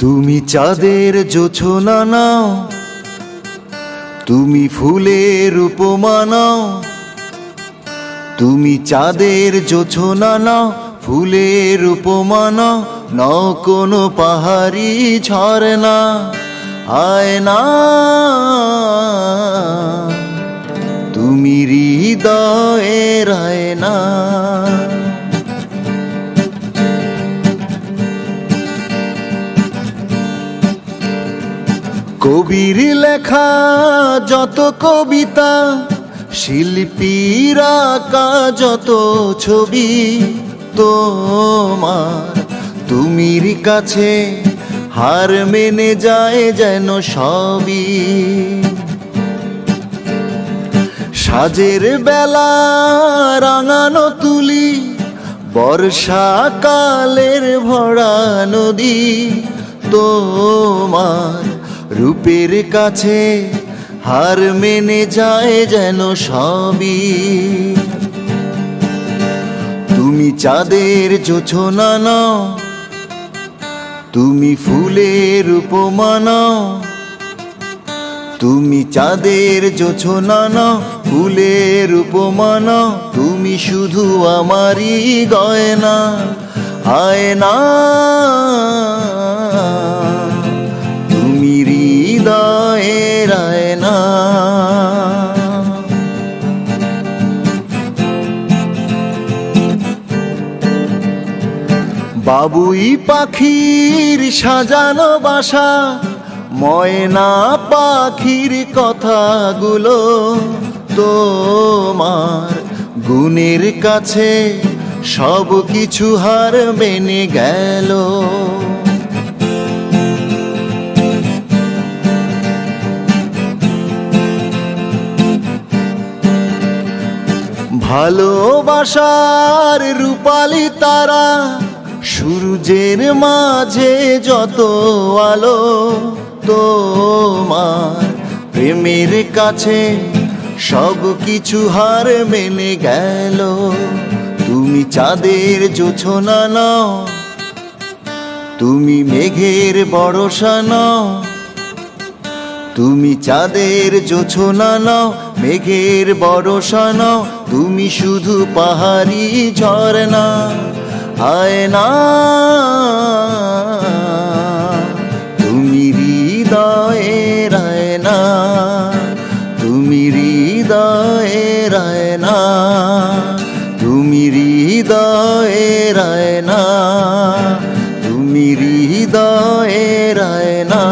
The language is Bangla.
তুমি চাঁদের জোছনা নাও, তুমি ফুলের উপমা নাও। তুমি চাঁদের জোছনা নাও, ফুলের উপমা নাও, নাও কোনো পাহাড়ি ঝরনা। আয়না তুমি হৃদয়ের আয়না। কবির লেখা যত কবিতা, শিল্পীর আঁকা যত ছবি, তোমার তুমির কাছে হার মেনে যায় যেন সবই। সাজের বেলা রাঙানো তুলি, বর্ষাকালের ভরা নদী, তোমার রূপের কাছে হার মেনে যায় যেন সবই। তুমি চাঁদের জোছনা নাও, তুমি ফুলের উপমা নাও। তুমি চাঁদের জোছনা নাও, ফুলের উপমা নাও, তুমি শুধু আমারই গয়না। আয়না তুমি হৃদয়ের আয়না। বাবুই পাখির সাজানো বাসা, ময়না পাখির কথাগুলো, তোমার গুণের কাছে সব কিছু হার মেনে গেল। ভালোবাসার রূপালী তারা, সূর্যের মাঝে যত আলো, তোমার প্রেমের কাছে সব কিছু হার মেনে গেল। তুমি চাঁদের জোছনা নাও, তুমি মেঘের বর্ষা নাও। তুমি চাঁদের জোছনা নাও, মেঘের বর্ষা নাও, তুমি শুধু পাহাড়ি ঝরনা। আয়না তুমি হৃদয়ের আয়না, তুমি হৃদয়ের আয়না, তুমি হৃদয়ের আয়না, তুমি হৃদয়ের আয়না।